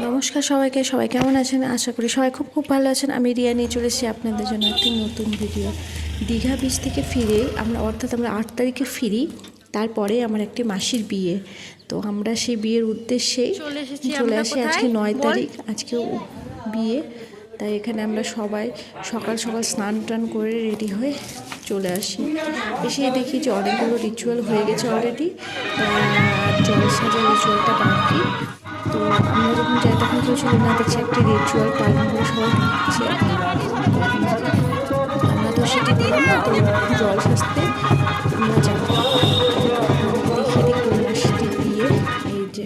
নমস্কার সবাইকে, সবাই কেমন আছেন? আশা করি সবাই খুব খুব ভালো আছেন। আমি রিয়া নিয়ে চলে এসেছি আপনাদের জন্য একটি নতুন ভিডিও। দীঘা বিচ থেকে ফিরে আমরা 8 তারিখে ফিরি। তারপরে আমার একটি মাসির বিয়ে, তো আমরা সেই বিয়ের উদ্দেশ্যেই চলে আসি। আজকে 9 তারিখ, আজকেও বিয়ে, তাই এখানে আমরা সবাই সকাল সকাল স্নান টান করে রেডি হয়ে চলে আসি। এসে দেখি যে অনেকগুলো রিচুয়াল হয়ে গেছে অলরেডি, আর জল সাজার রিচুয়ালটা বাকি। তো আমরা যখন যাই তখন কেউ ছিল না, দেখছি একটি রিচুয়াল পালন করে সবাই ঢুকছে। আমরা তো সেটি দিলাম না, তো জল সাজতে আমরা যাবো। দেখিয়ে দিই কোন মাসটির বিয়ে। এই যে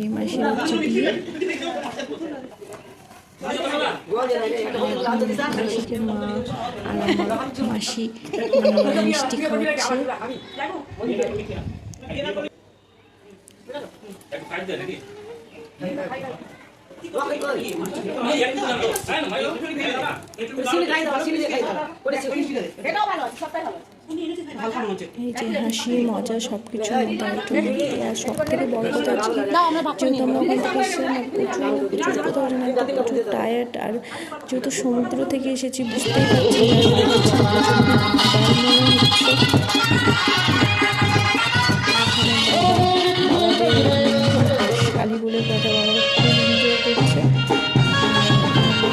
এই মাসের হচ্ছে বিয়ে। মাসিকে মা আর আমার মাসি মিষ্টি খাওয়াচ্ছে। এই যে হাসি মজা সবকিছু আর সব থেকে বড় কথা হচ্ছে যেহেতু আমরা ওখান থেকে এসেছিলাম প্রচুর টায়ার্ড, আর যেহেতু সমুদ্র থেকে এসেছি বুঝতেই পারছি কালী বলে কথা বাবা খুব এনজয় করছে।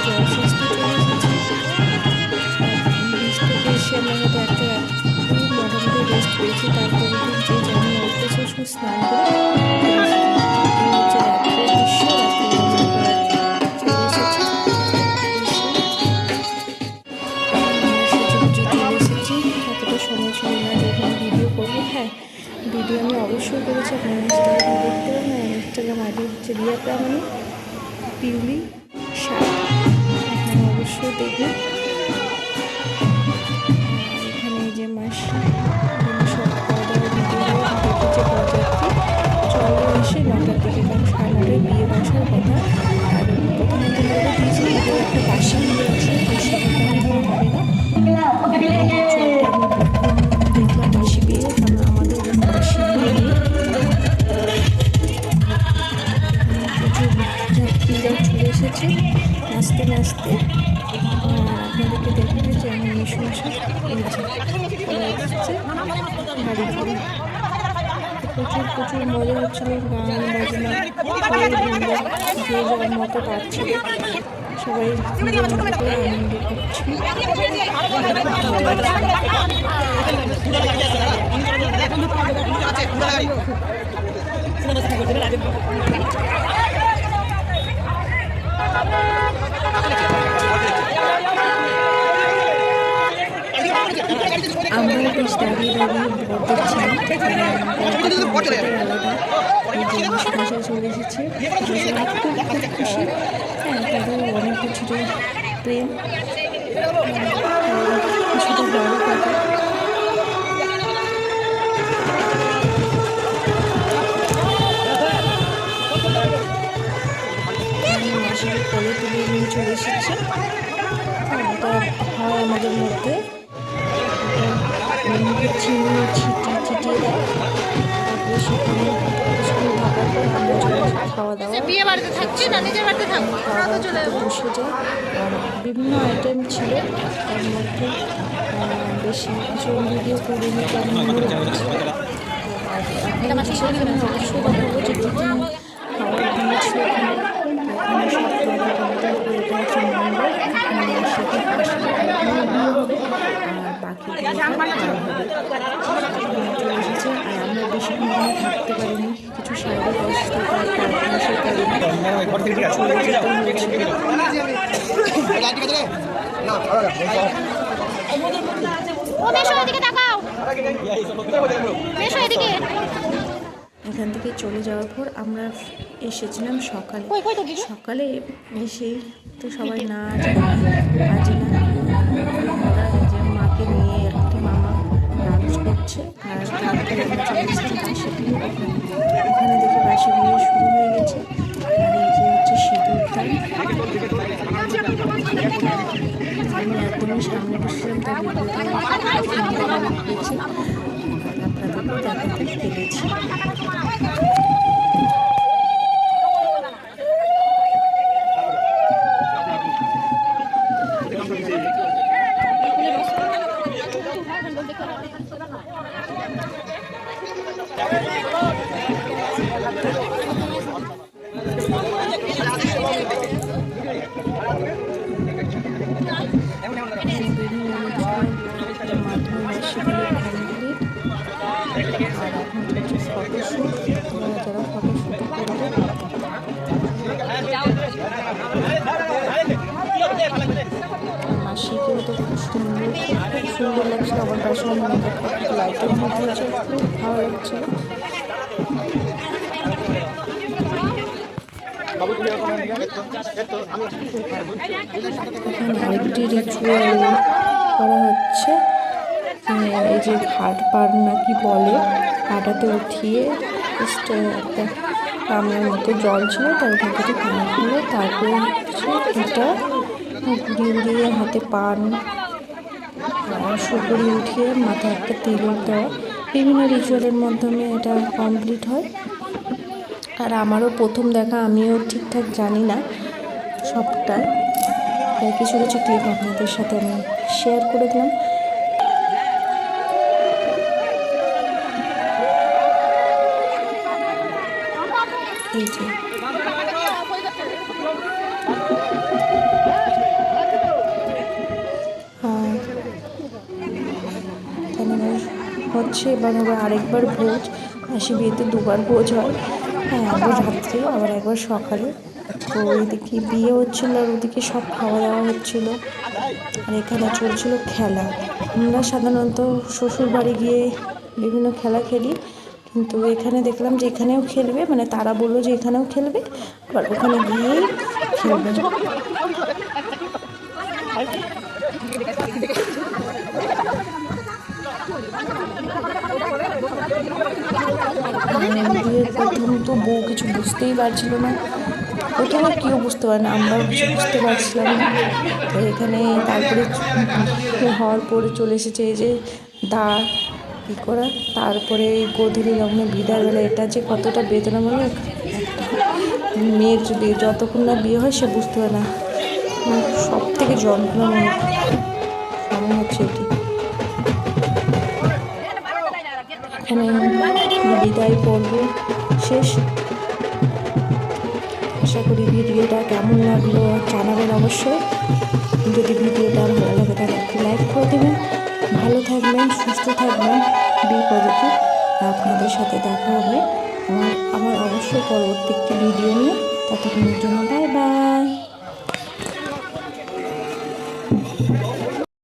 জল সস্তা চলে এসেছে বিচ থেকে এসে আমরা হয়তো একটা মোটামুটি রেস্ট পেয়েছি। তারপরে দিন যে যেমন উঠতেছে শুধু স্নান করে হচ্ছে রাত্রের দৃশ্য। চলে এসেছি, এতটা সময় ছিল না যখন ভিডিও করবো। হ্যাঁ, ভিডিও আমি অবশ্যই করেছি, আপনার ইনস্টাগ্রামে দেখতে পারেন। ইনস্টাগ্রাম আইডি হচ্ছে রিয়া প্রামাণিক পিউলি শার্ট, আপনারা অবশ্যই দেখবেন। এখানে যে মাসি সব খাওয়া দাওয়া ভিডিও দেখেছে বরযাত্রী চলে এসে 9টার দিকে, কারণ 9:30টায় বিয়ে বসার কথা। আর প্রথমে তো বলে দিয়েছি এদের একটা বাসি বিয়ে আছে, তো সেটা তেমনভাবে হবে না। দেখলাম বাসি বিয়ে, কারণ আমাদের বাসি বিয়ে নিয়ে প্রচুর যাত্রীরা চলে এসেছে নাচতে নাচতে। আপনাদেরকে দেখবে যে আমি মিশু আসে গাড়ি করে প্রচুর মজা হচ্ছিল। গান বাজনা যে যার মতো পাচ্ছিল, সবাই নিজের মতো করে আনন্দ করছে। আমরা বেশ দাঁড়িয়ে বর দেখছিলাম, আলাদা মশাই চলে এসেছে, খুব খুশি। হ্যাঁ, তাদের অনেক কিছুটা প্রেম, কিছুটা বড় কথা। মাসিকে কোলে তুলে নিয়ে চলে এসেছে। এটা হয় আমাদের মধ্যে চিনি ছিটিয়ে দেয়। তারপরে সেখানে কিছুক্ষণ থাকার পর আমরা চলে খাওয়া দাওয়া বসে যাই। আর বিভিন্ন আইটেম ছিল, তার মধ্যে বেশি কিছু ভিডিও করিনি, কারণ আর অবশ্যই দেখাবো যে কী কী খাবার দিয়েছে এখানে। এখানে সব খাবার কমপ্লিট করে এটা হচ্ছে মন্ডল, এখানে সেখানে হবে আর বাকি চলে এসেছে। আর আমরা বেশিক্ষণ থাকতে পারিনি, কিছু শারীরিক অসুস্থতার কারণে সেই কারণে চলে যেতে হয়েছিল। এখান থেকে চলে যাওয়ার পর আমরা এসেছিলাম সকালে এসেই তো সবাই নাচ বাজনা যে মাকে নিয়ে একটা মামা ডান্স করছে। আর তারপরে আমরা চলে এসেছি বাসি বিয়ে। ওখানে দেখি বাসি বিয়ে শুরু হয়ে গেছে। আর এই যে হচ্ছে সিঁদুর দান, আমি একদমই সামনে বসেছিলাম, তার ভিডিওটা হয়েছে আপনাদেরকে দেখাতে পেরেছি। পাশে লাইটের মধ্যে হচ্ছে, খুব ভালো লাগছে। এখানে আরেকটি রিচুয়াল করা হচ্ছে, এই যে ঘাট পার নাকি বলে, পাটাতে উঠিয়ে একটা গামলার মতো জল ছিল, তার ওখান থেকে পানি খুলে তারপরে হচ্ছে এটা ঘুরিয়ে ঘুরিয়ে হাতে পান সুপুরি উঠিয়ে মাথায় একটা তিলক দেওয়া, বিভিন্ন রিচুয়ালের মাধ্যমে এটা কমপ্লিট হয়। আর আমারও প্রথম দেখা, আমিও ঠিকঠাক জানি না সবটাই, তাই কিছু কিছু ক্লিপ আপনাদের সাথে আমি শেয়ার করে দিলাম। এই যে হচ্ছে, এবার আবার আরেকবার ভোজ, হাসি বিয়েতে দুবার ভোজ হয়, হ্যাঁ, একবার রাত্রে আবার একবার সকালে। তো ওইদিকে বিয়ে হচ্ছিলো আর ওদিকে সব খাওয়া দাওয়া হচ্ছিলো, আর এখানে চলছিল খেলা। আমরা সাধারণত শ্বশুর বাড়ি গিয়ে বিভিন্ন খেলা খেলি, কিন্তু এখানে দেখলাম যে এখানেও খেলবে, মানে তারা বললো যে এখানেও খেলবে, আবার ওখানে গিয়েই খেলবে। বিয়ের প্রথম তো বউ কিছু বুঝতেই পারছিল না, প্রথমে কেউ বুঝতে পারে না, আমরাও কিছু বুঝতে পারছিলাম না। তো এখানে তারপরে হওয়ার পরে চলে এসেছে এই যে দাঁড় কী করা, তারপরে গোধূলি লগ্নে বিদায়বেলা, এটা যে কতটা বেদনামূলক। মেয়ের যতক্ষণ না বিয়ে হয় সে বুঝতে পারে না, সব থেকে যন্ত্রণামূলক সময় হচ্ছে এটি। এখানে বিদায় পর্ব শেষ। আশা করি ভিডিওটা কেমন লাগলো জানাবেন অবশ্যই। যদি ভিডিওটা ভালো লাগে তাহলে একটু লাইক করে দেবেন। ভালো থাকবেন, সুস্থ থাকবেন, বি পজিটিভ। আপনাদের সাথে দেখা হবে আমার অবশ্যই পরবর্তী একটি ভিডিও নিয়ে। ততক্ষণের জন্য বাই বাই।